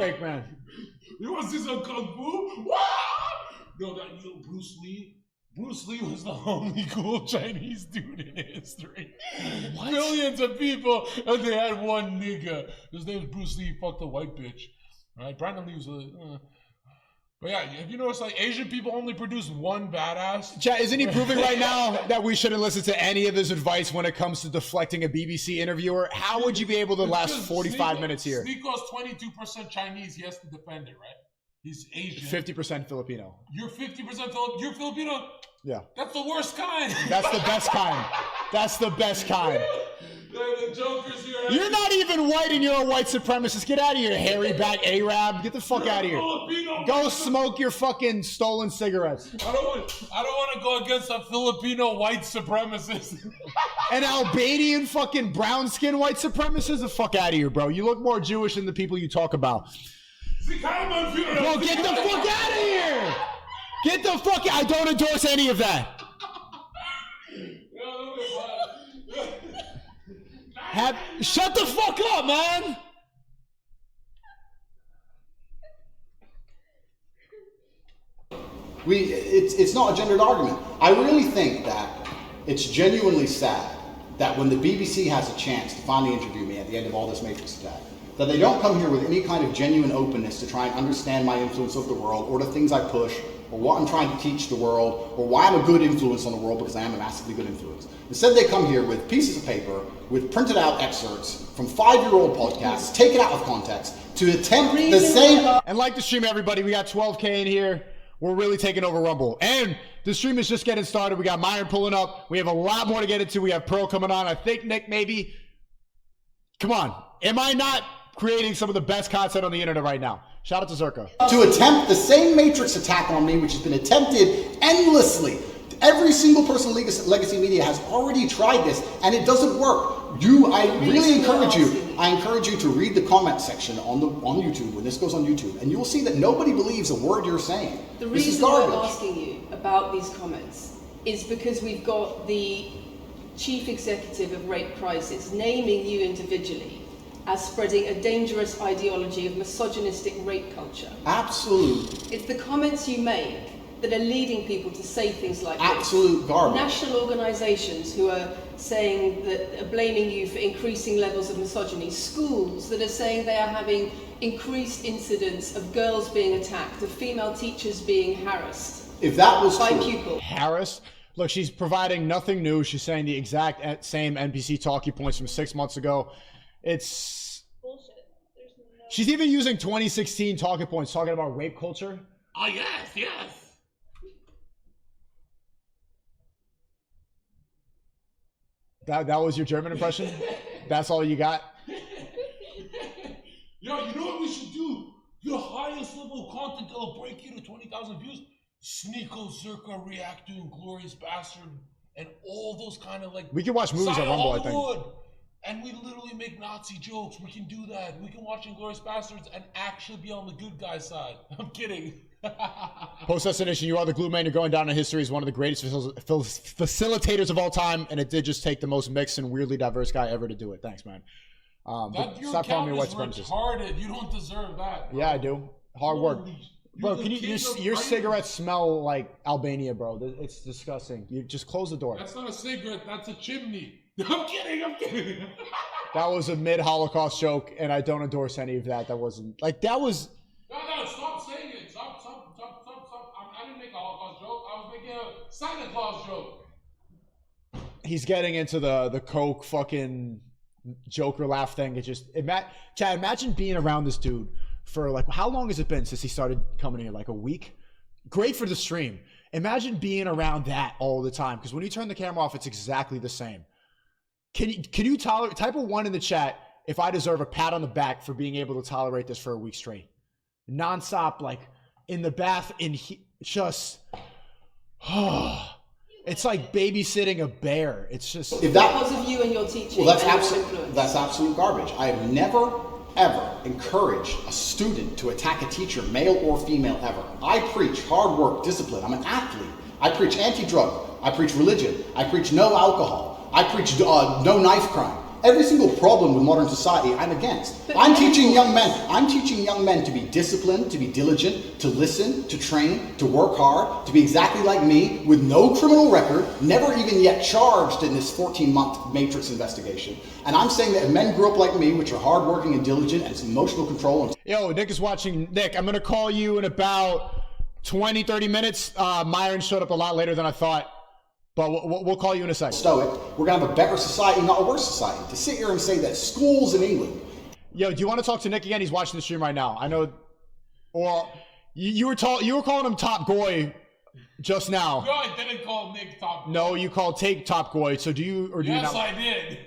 Fake man. You want to see some kung fu? No, Bruce Lee. Bruce Lee was the only cool Chinese dude in history. What? Millions of people, and they had one nigga. His name was Bruce Lee. He fucked a white bitch. All right, Brandon Lee was But yeah, have you noticed like Asian people only produce one badass? Chat, isn't he proving right now that we shouldn't listen to any of his advice when it comes to deflecting a BBC interviewer? How would you be able to last 45 minutes here? Sneako's 22% Chinese. He has to defend it, right? He's Asian. 50% Filipino. You're 50% You're Filipino? Yeah. That's the worst kind. That's the best kind. That's the best kind. The jokers here. You're not even white and you're a white supremacist. Get out of here, hairy back Arab. Get the fuck out of here. Filipino. Go smoke your fucking stolen cigarettes. I don't want to go against a Filipino white supremacist. An Albanian fucking brown skin white supremacist? The fuck out of here, bro. You look more Jewish than the people you talk about. Bro, get the fuck out of here! Get the fuck out! I don't endorse any of that. Shut the fuck up, man! It's not a gendered argument. I really think that it's genuinely sad that when the BBC has a chance to finally interview me at the end of all this Matrix attack, that they don't come here with any kind of genuine openness to try and understand my influence over the world, or the things I push, or what I'm trying to teach the world, or why I'm a good influence on the world, because I am a massively good influence. Instead, they come here with pieces of paper, with printed out excerpts from 5-year-old podcasts, taken out of context, to attempt the same... And like the stream, everybody, we got 12K in here. We're really taking over Rumble. And the stream is just getting started. We got Myron pulling up. We have a lot more to get into. We have Pearl coming on. I think, Nick, maybe... Come on. Am I not creating some of the best content on the internet right now? Shout out to Zherka. To attempt the same Matrix attack on me, which has been attempted endlessly. Every single person in Legacy Media has already tried this, and it doesn't work. I really encourage you. I encourage you to read the comment section on YouTube when this goes on YouTube, and you will see that nobody believes a word you're saying. The reason I'm asking you about these comments is because we've got the chief executive of Rape Crisis naming you individually as spreading a dangerous ideology of misogynistic rape culture. Absolute. It's the comments you make that are leading people to say things like absolute this. Garbage. National organisations who are saying that, are blaming you for increasing levels of misogyny. Schools that are saying they are having increased incidents of girls being attacked, of female teachers being harassed. If that was by true. pupils. Harassed? Look, she's providing nothing new. She's saying the exact same NPC talking points from 6 months ago. It's bullshit. She's even using 2016 talking points, talking about rape culture. Oh, yes. That was your German impression? That's all you got? Yo, you know what we should do? The highest level of content that'll break you to 20,000 views? Sneako Zherka react to Inglourious Bastard and all those kind of like... We can watch movies on Rumble, I think. And we literally make Nazi jokes. We can do that. We can watch Inglourious Bastards and actually be on the good guy's side. I'm kidding. Post-destination, you are the glue man. You're going down in history as one of the greatest facilitators of all time, and it did just take the most mixed and weirdly diverse guy ever to do it. Thanks, man. Stop calling me a white supremacist. Retarded. You don't deserve that, bro. Yeah, I do. Hard work. Bro, can your cigarettes smell like Albania, bro. It's disgusting. You just close the door. That's not a cigarette. That's a chimney. I'm kidding. That was a mid-Holocaust joke, and I don't endorse any of that. That wasn't... Like, that was... No, stop saying it. Stop. I didn't make a Holocaust joke. I was making a Santa Claus joke. He's getting into the Coke fucking Joker laugh thing. It just... Chad, imagine being around this dude for, like... How long has it been since he started coming here? Like a week? Great for the stream. Imagine being around that all the time, because when you turn the camera off, it's exactly the same. Can you tolerate... Type a 1 in the chat if I deserve a pat on the back for being able to tolerate this for a week straight. Non-stop, like, in the bath, just... it's like babysitting a bear. It's just... Because of you and your teaching. Well, that's absolute garbage. I have never, ever encouraged a student to attack a teacher, male or female, ever. I preach hard work, discipline. I'm an athlete. I preach anti-drug. I preach religion. I preach no alcohol. I preach no knife crime. Every single problem with modern society, I'm against. But I'm teaching young men to be disciplined, to be diligent, to listen, to train, to work hard, to be exactly like me, with no criminal record, never even yet charged in this 14-month Matrix investigation. And I'm saying that if men grew up like me, which are hardworking and diligent and some emotional control and Yo, Nick is watching. Nick, I'm going to call you in about 20, 30 minutes. Myron showed up a lot later than I thought. But we'll call you in a second. stoic, we're going to have a better society, not a worse society. To sit here and say that schools in England. Yo, do you want to talk to Nick again? He's watching the stream right now. I know. Or you were calling him Top Goy just now. No, I didn't call Nick Top Goy. No, you called Tate Top Goy. So do you or do you not? Yes, I did.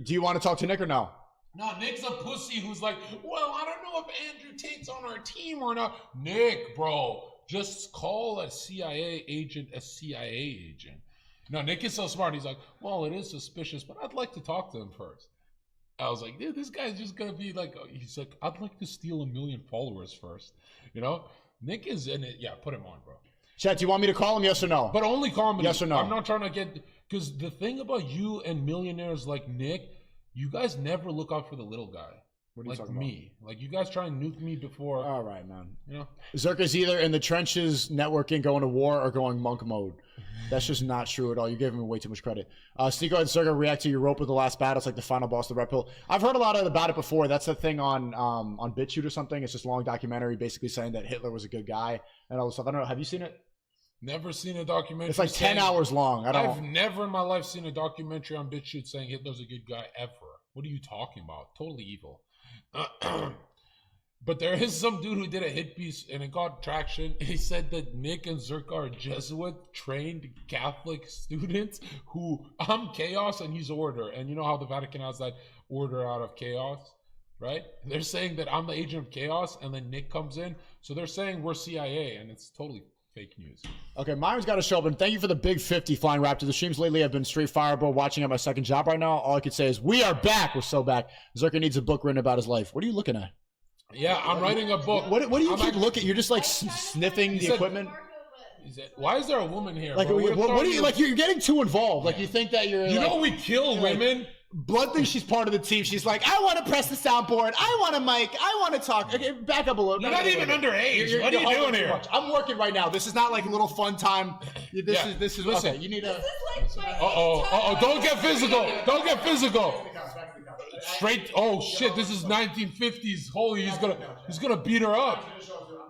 Do you want to talk to Nick or no? No, Nick's a pussy who's like, well, I don't know if Andrew Tate's on our team or not. Nick, bro, just call a CIA agent a CIA agent. No, Nick is so smart. He's like, well, it is suspicious, but I'd like to talk to him first. I was like, dude, this guy's just going to be like, he's like, I'd like to steal 1 million followers first. You know, Nick is in it. Yeah, put him on, bro. Chat, do you want me to call him? Yes or no? But only call him. Yes or no? I'm not trying to get, because the thing about you and millionaires like Nick, you guys never look out for the little guy. What are you like talking me. Like you guys try and nuke me before. All right, man. You know? Zherka's either in the trenches networking, going to war, or going monk mode. That's just not true at all. You're giving me way too much credit. Sneako and Zherka react to Europa the last battle. It's like the final boss of the Red Pill. I've heard a lot about it before. That's the thing on BitChute or something. It's just a long documentary basically saying that Hitler was a good guy and all this stuff. I don't know. Have you seen it? Never seen a documentary. It's like 10 hours long. I've never in my life seen a documentary on BitChute saying Hitler's a good guy ever. What are you talking about? Totally evil. But there is some dude who did a hit piece and it got traction. He said that Nick and Zherka are Jesuit trained Catholic students who I'm chaos and he's order. And you know how the Vatican has that order out of chaos, right? They're saying that I'm the agent of chaos and then Nick comes in. So they're saying we're CIA and it's totally fake news. Okay, Myron's got to show up, and thank you for the big 50 flying raptor. The streams lately have been straight fireball. Watching at my second job right now, all I could say is we are back. We're so back. Zherka needs a book written about his life. What are you looking at? Yeah, I'm writing a book. What do you keep looking? You're just like sniffing the equipment. Why is there a woman here? Like, bro? what do you like? You're getting too involved. Like, you think that you're. You like, know we kill women. Like, Blood thinks she's part of the team. She's like, I want to press the soundboard. I want a mic. I want to talk. Okay, back up a little. You're not even underage. What are you doing here? I'm working right now. This is not like a little fun time. This is. Listen. Okay, you need a. Don't get physical. Don't get physical. Straight. Oh shit! This is 1950s. Holy, he's gonna beat her up.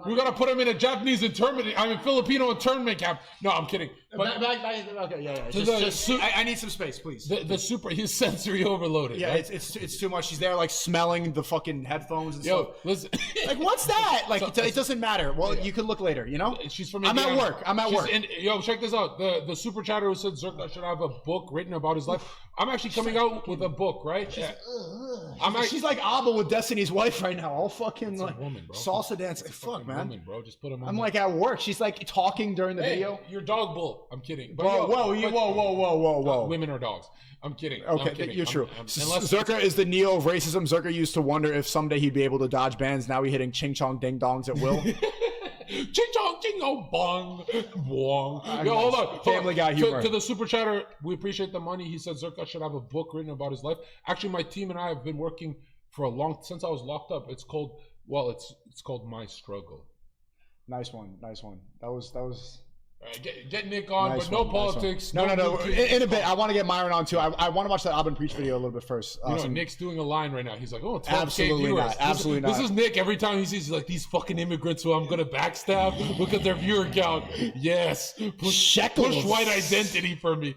We're gonna put him in a Japanese internment. Filipino internment camp. No, I'm kidding. But okay, yeah. I need some space, please. The super. He's sensory overloaded. Yeah, right? it's too much. She's there like smelling the fucking headphones and stuff. Listen. Like, what's that? Like, it doesn't matter. Well, you can look later. You know. She's from. I'm Indiana. at work. Yo, check this out. The super chatter who said Zherka should have a book written about his life. I'm actually coming out with a book, right? She's like Abba with Destiny's Wife right now. All fucking like woman, bro. salsa dance. Fuck, man. Woman, bro. Just put him on. I'm like at work. She's like talking during the video. You're dog bull. I'm kidding. But Whoa. Women are dogs. I'm kidding. Okay, I'm kidding. you're true. Unless Zherka is the Neo of racism. Zherka used to wonder if someday he'd be able to dodge bans. Now he's hitting ching chong ding dongs at will. Ching chong ching oh bong bong. Yo, hold on. Family Guy humor. To the super chatter, we appreciate the money. He said Zherka should have a book written about his life. Actually, my team and I have been working for since I was locked up. It's called My Struggle. Nice one. That was. Get Nick on, nice but no one, politics. No. In a bit, I want to get Myron on too. I want to watch that Abin Preach video a little bit first. Nick's doing a line right now. He's like, oh, 12K absolutely viewers. not. Absolutely not. This is Nick. Every time he sees like these fucking immigrants who I'm gonna backstab. Look at their viewer count. Yes, push white identity for me.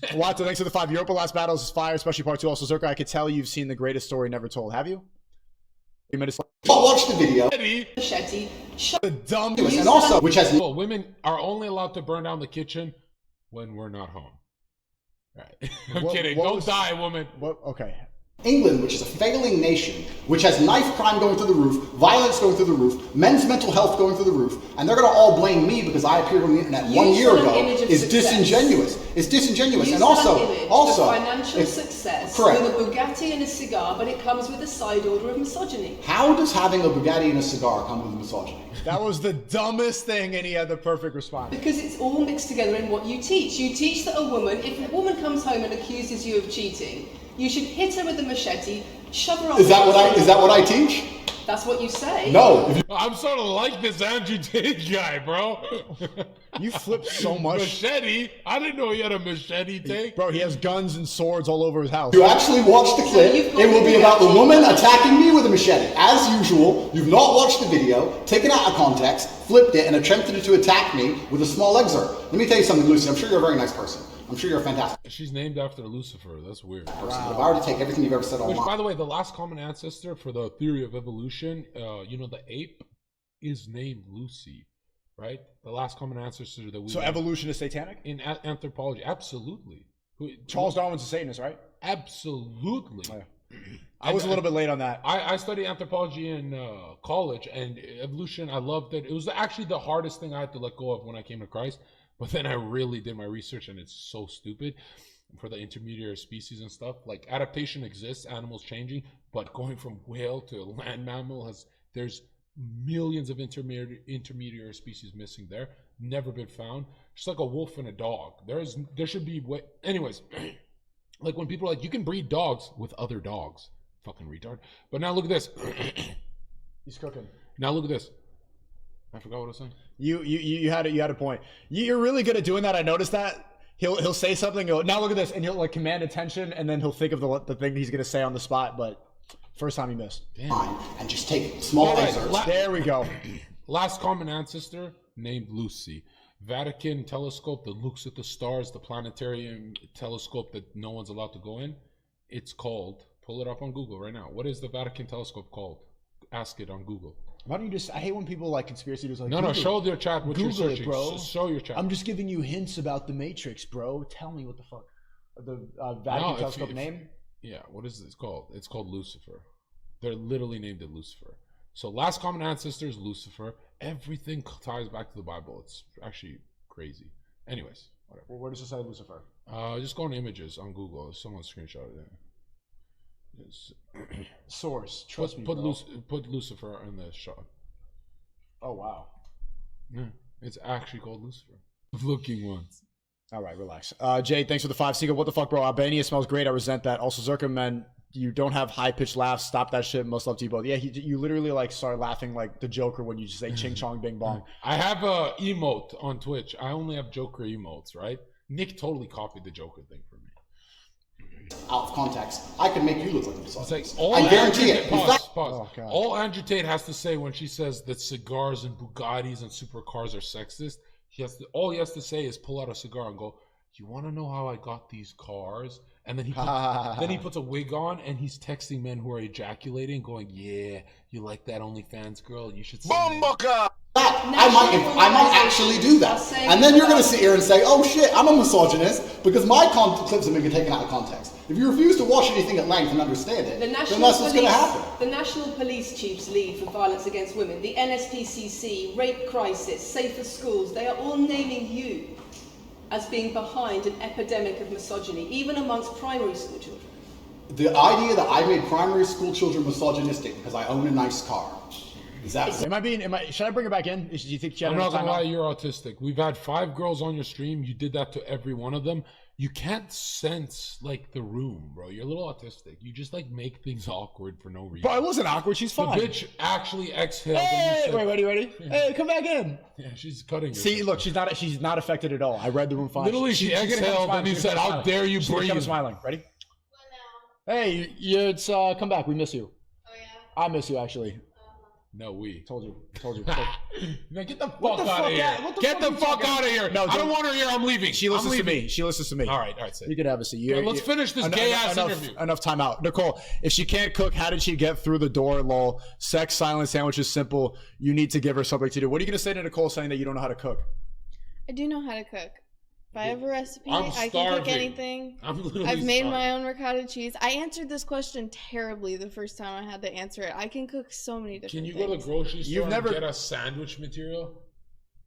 Wato, thanks for the 5. Europa Last Battles is fire, especially part 2. Also, Zherka, I could tell you've seen the greatest story never told. Have you? 3 minutes. Watch the video. The dumb. And also, which has women are only allowed to burn down the kitchen when we're not home. Right. I'm kidding. Don't die, woman. Okay. England, which is a failing nation, which has knife crime going through the roof, violence going through the roof, men's mental health going through the roof, and they're going to all blame me because I appeared on the internet 1 year ago, is disingenuous. It's disingenuous. And also, financial success correct. with a Bugatti and a cigar, but it comes with a side order of misogyny. How does having a Bugatti and a cigar come with misogyny? That was the dumbest thing, and he had the perfect response. Because it's all mixed together in what you teach. You teach that if a woman comes home and accuses you of cheating, You should hit her with a machete, shove her up. Is that what I teach? That's what you say. No. If you I'm starting to like this Andrew Tate guy, bro. You flip so much. Machete? I didn't know he had a machete take. Bro, he has guns and swords all over his house. actually watch the clip, it will be about the woman attacking me with a machete. As usual, you've not watched the video, taken it out of context, flipped it, and attempted to attack me with a small excerpt. Let me tell you something, Lucy. I'm sure you're a very nice person. I'm sure you're a fantastic She's named after Lucifer. That's weird. person. But if I were to take everything you've ever said Which, online, by the way, the last common ancestor for the theory of evolution, the ape is named Lucy, right? The last common ancestor that we So evolution is satanic? in anthropology, absolutely. Charles Darwin's a Satanist, right? Absolutely. Oh, yeah. I was a little bit late on that. I studied anthropology in college, and evolution, I loved it. It was actually the hardest thing I had to let go of when I came to Christ. But then I really did my research, and it's so stupid for the intermediary species and stuff. Like, adaptation exists, animals changing, but going from whale to land mammal, there's millions of intermediary species missing there, never been found. Just like a wolf and a dog. There should be anyways. Like, when people are like, you can breed dogs with other dogs. Fucking retard. But now look at this. He's cooking. Now look at this. I forgot what I was saying. You had a point. You're really good at doing that. I noticed that. He'll say something. Now look at this, and he'll like command attention, and then he'll think of the thing he's gonna say on the spot. But first time he missed. and just take small excerpts. There we go. Last common ancestor named Lucy. Vatican telescope that looks at the stars, the planetarium telescope that no one's allowed to go in. It's called, pull it up on Google right now. What is the Vatican telescope called? Ask it on Google. Why don't you just? I hate when people like conspiracy theories. Like, No, show your chat what you're Google searching. it, bro. Show your chat. I'm just giving you hints about the Matrix, bro. Tell me what the fuck. The Vatican telescope name? Yeah, what is this called? It's called Lucifer. They're literally named it Lucifer. So last common ancestor is Lucifer. Everything ties back to the Bible. It's actually crazy. Anyways, whatever. Well, where does it say Lucifer? Just go on images on Google. Someone screenshotted it. Source. Trust me, bro. Put Lucifer in the shot. Oh wow. Yeah, it's actually called Lucifer. Looking once. All right, relax. Jay, thanks for the 5. Seagull, what the fuck, bro? Albania smells great. I resent that. Also, Zherka, man, you don't have high-pitched laughs. Stop that shit. Most love to you both. Yeah, you literally like start laughing like the Joker when you just say ching chong bing bong. I have a emote on Twitch. I only have Joker emotes, right? Nick totally copied the Joker thing for me. Out of context, I could make you look like a misogynist. It's like I guarantee it. In fact, Pause. Oh, God. All Andrew Tate has to say when she says that cigars and Bugattis and supercars are sexist, all he has to say is pull out a cigar and go, "You want to know how I got these cars?" And then he puts a wig on and he's texting men who are ejaculating, going, "Yeah, you like that OnlyFans girl? You should." I might actually do that. And then you're going to sit here and say, "Oh shit, I'm a misogynist because my clips have been taken out of context." If you refuse to watch anything at length and understand it, then that's what's going to happen. The National Police Chiefs League for Violence Against Women, the NSPCC, Rape Crisis, Safer Schools, they are all naming you as being behind an epidemic of misogyny, even amongst primary school children. The idea that I made primary school children misogynistic because I own a nice car. Is that Should I bring her back in? Do you think she had I'm enough not gonna time lie, out? you're autistic. We've had 5 girls on your stream. You did that to every one of them. You can't sense like the room, bro. You're a little autistic. You just like make things awkward for no reason. Bro, it wasn't awkward. She's The fine. bitch actually exhaled. Hey, and you said, wait, ready? Hey, come back in. Yeah, she's cutting. See, herself. look, she's not affected at all. I read the room fine. Literally, she she's gonna come exhaled smiling. and he She's gonna said, come "How smiling. dare you She's gonna breathe?" come smiling. Ready? What now? Hey, it's come back. We miss you. Oh yeah. I miss you actually. No, we. Told you. Man, get the fuck What the out fuck of here. out- what the Get fuck the you fuck talking- out of here. No, I don't don't- want her here. I'm leaving. She listens I'm to leaving. me. She listens to me. All right, sit. You can have a seat. Let's finish this gay-ass interview. Enough time out. Nicole, if she can't cook, how did she get through the door? Lol. Sex, silent sandwich is simple. You need to give her something to do. What are you going to say to Nicole saying that you don't know how to cook? I do know how to cook. If I have a recipe, I'm I can cook starving. anything. I'm literally I've made starving. my own ricotta cheese. I answered this question terribly the first time I had to answer it. I can cook so many different Can you things. go to the grocery store You've never- and get us sandwich material?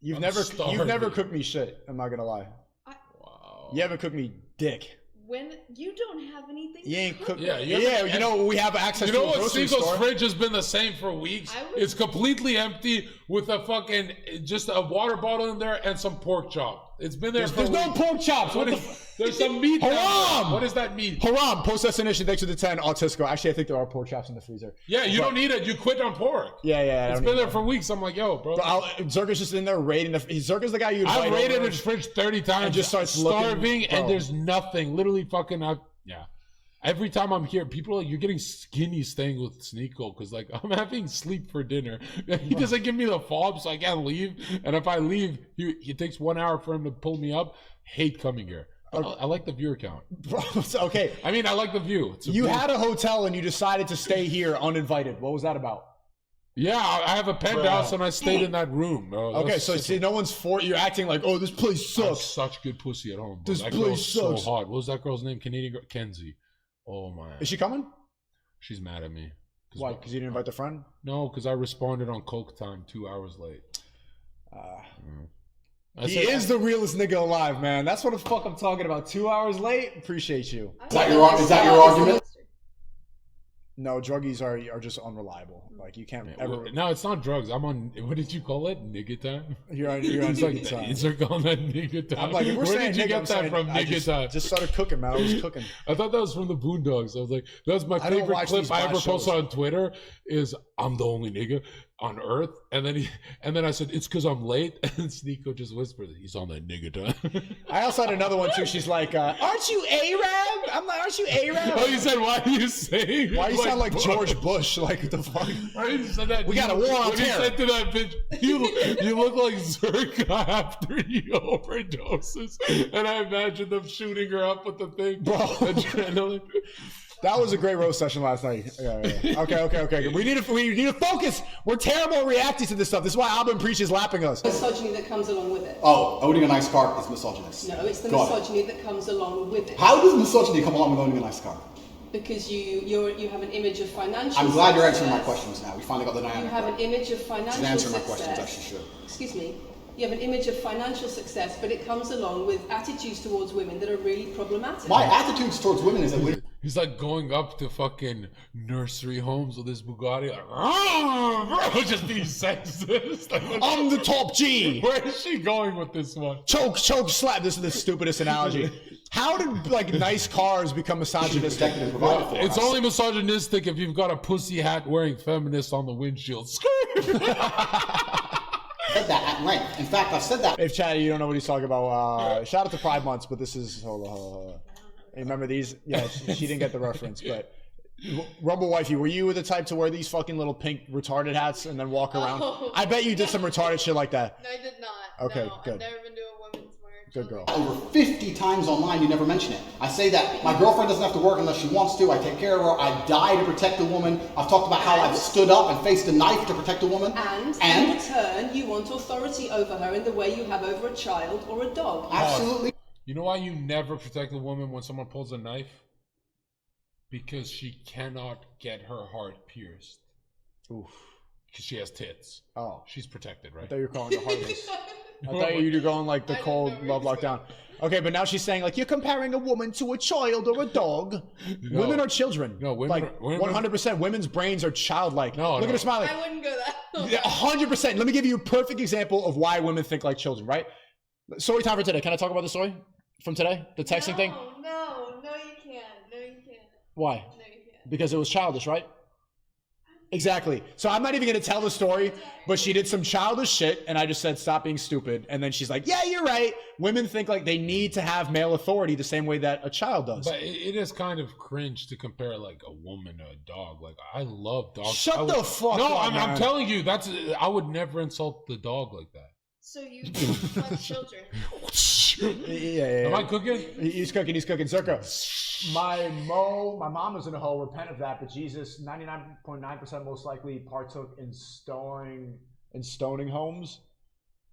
You've I'm never starving. cooked me shit. I'm not going to lie. Wow. You haven't cooked me dick. When you don't have anything You ain't to cooked. cook. Yeah, Yeah, you know we have access You know to a what? grocery Sneako's store. fridge has been the same for weeks. I would- It's completely empty with a fucking just a water bottle in there and some pork chop. It's been there There's for no pork chops. What the? There's some meat. down there. Haram! What does that mean? Haram. Post destination. Thanks for the 10. Autisco. Actually, I think there are pork chops in the freezer. Yeah, you don't need it. You quit on pork. Yeah. It's been there for weeks. I'm like, yo, bro. Zherka's just in there raiding. Zherka's the guy you. I've raided his fridge 30 times. And just starts starving, looking, and there's nothing. Literally, fucking. Yeah. Every time I'm here, people are like, you're getting skinny staying with Sneako because, like, I'm having sleep for dinner. He doesn't give me the fob, so I can't leave. And if I leave, he takes 1 hour for him to pull me up. Hate coming here. I like the viewer count. Bro, okay. I mean, I like the view. You had a hotel and you decided to stay here uninvited. What was that about? Yeah, I have a penthouse and I stayed in that room. Okay, so see, no one's for you're acting like, oh, this place sucks. Such good pussy at home. Bro. This that place girl's sucks. so hot. What was that girl's name? Canadian girl, Kenzie. Oh my. Is she coming? She's mad at me. Why? Because you didn't invite the friend? No, because I responded on Coke time 2 hours late. He is the realest nigga alive, man. That's what the fuck I'm talking about. 2 hours late? Appreciate you. Is that your argument? No, druggies are just unreliable. Like, you can't ever... No, it's not drugs. I'm on, what did you call it? Nigga time? You're on It's like, nigga time. is there calling that nigga time? I'm like, if we're Where saying did you nigga, get I'm that saying, from? I Nigga time. just started cooking, man. I was cooking. I thought that was from the Boondocks. I was like, that's my I don't favorite watch clip these I bad ever shows. posted on Twitter is I'm the only nigga on earth. And then I said, it's because I'm late. And Sneako just whispered, he's on that nigga time. I also had another one, too. She's like, aren't you Arab? I'm like, aren't you Arab? Oh, you said, why are you saying? Why you sound like George Bush? Like, what the fuck? I said that. We got a war on when he terror. said to that bitch, you look like Zherka after he overdoses. And I imagine them shooting her up with the thing. Bro. Adrenaline. That was a great roast session last night. Yeah. Okay. We need to focus. We're terrible at reacting to this stuff. This is why Albin Preach is lapping us. Misogyny that comes along with it. Oh, owning a nice car is misogynist. No, it's the Go on. misogyny that comes along with it. How does misogyny come along with owning a nice car? Because you have an image of financial I'm glad you're answering my success. questions now. We finally got the dynamic. You have right. an image of financial She's answering my success. questions, as she should. Excuse me. You have an image of financial success, but it comes along with attitudes towards women that are really problematic. My attitudes towards women is that He's like going up to fucking nursery homes with his Bugatti, like, bro, just being sexist. Like, I'm the top G. where is she going with this one? Choke, slap. This is the stupidest analogy. How did like nice cars become misogynistic? and provided for. It's only misogynistic if you've got a pussy hat wearing feminist on the windshield. said that at length. In fact, I've said that. If Chatty, you don't know what he's talking about, shout out to Pride Months, but this is hold on. Remember these? Yeah, she didn't get the reference, but Rumble Wifey, were you the type to wear these fucking little pink retarded hats and then walk around? Oh. I bet you did some retarded shit like that. No, I did not. Okay, no, good. I've never been to a women's march. Good girl. Over 50 times online, you never mention it. I say that my girlfriend doesn't have to work unless she wants to. I take care of her. I die to protect a woman. I've talked about how I've stood up and faced a knife to protect a woman. And in return, you want authority over her in the way you have over a child or a dog. Absolutely. You know why you never protect a woman when someone pulls a knife? Because she cannot get her heart pierced. Oof. Because she has tits. Oh. She's protected, I right? thought you were calling the heartless. I thought you were going like the cold love lockdown. Okay, but now she's saying like you're comparing a woman to a child or a dog. No. Women are children. No, women like are- women- 100%. Women's brains are childlike. No, Look no. at her smiling. I wouldn't go that. Yeah, 100%. Let me give you a perfect example of why women think like children, right? Story time for today. Can I talk about the story from today? The texting thing? No, you can't. No, you can't. Why? No, you can't. Because it was childish, right? Exactly. So I'm not even going to tell the story, but she did some childish shit, and I just said, stop being stupid. And then she's like, yeah, you're right. Women think like they need to have male authority the same way that a child does. But it is kind of cringe to compare like a woman to a dog. Like I love dogs. Shut I would- the fuck No, up, I'm man. telling you, I would never insult the dog like that. So you like children. Yeah. Am I cooking? He's cooking. Zherka. My mom was in a hole. Repent of that. But Jesus, 99.9% most likely partook in stoning homes.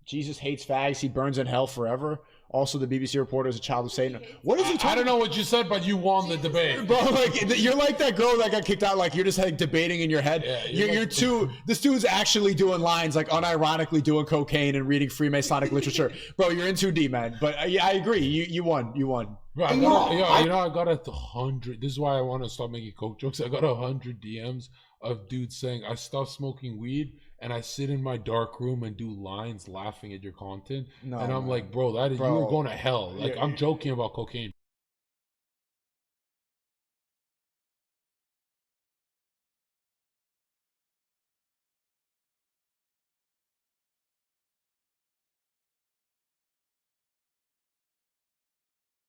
Jesus hates fags. He burns in hell forever. Also, the BBC reporter is a child of Satan. What is he talking? I don't know what you said, but you won the debate. Bro, like you're like that girl that got kicked out. Like you're just like debating in your head. Yeah, you're too. This dude's actually doing lines, like unironically doing cocaine and reading Freemasonic literature. Bro, you're in too deep, man. But I agree. You won. Bro, I got 100. This is why I want to stop making coke jokes. I got 100 DMs of dudes saying I stopped smoking weed and I sit in my dark room and do lines laughing at your content, No, and I'm man. like, bro, that is, Bro. you were going to hell. Like, Yeah, I'm joking about cocaine.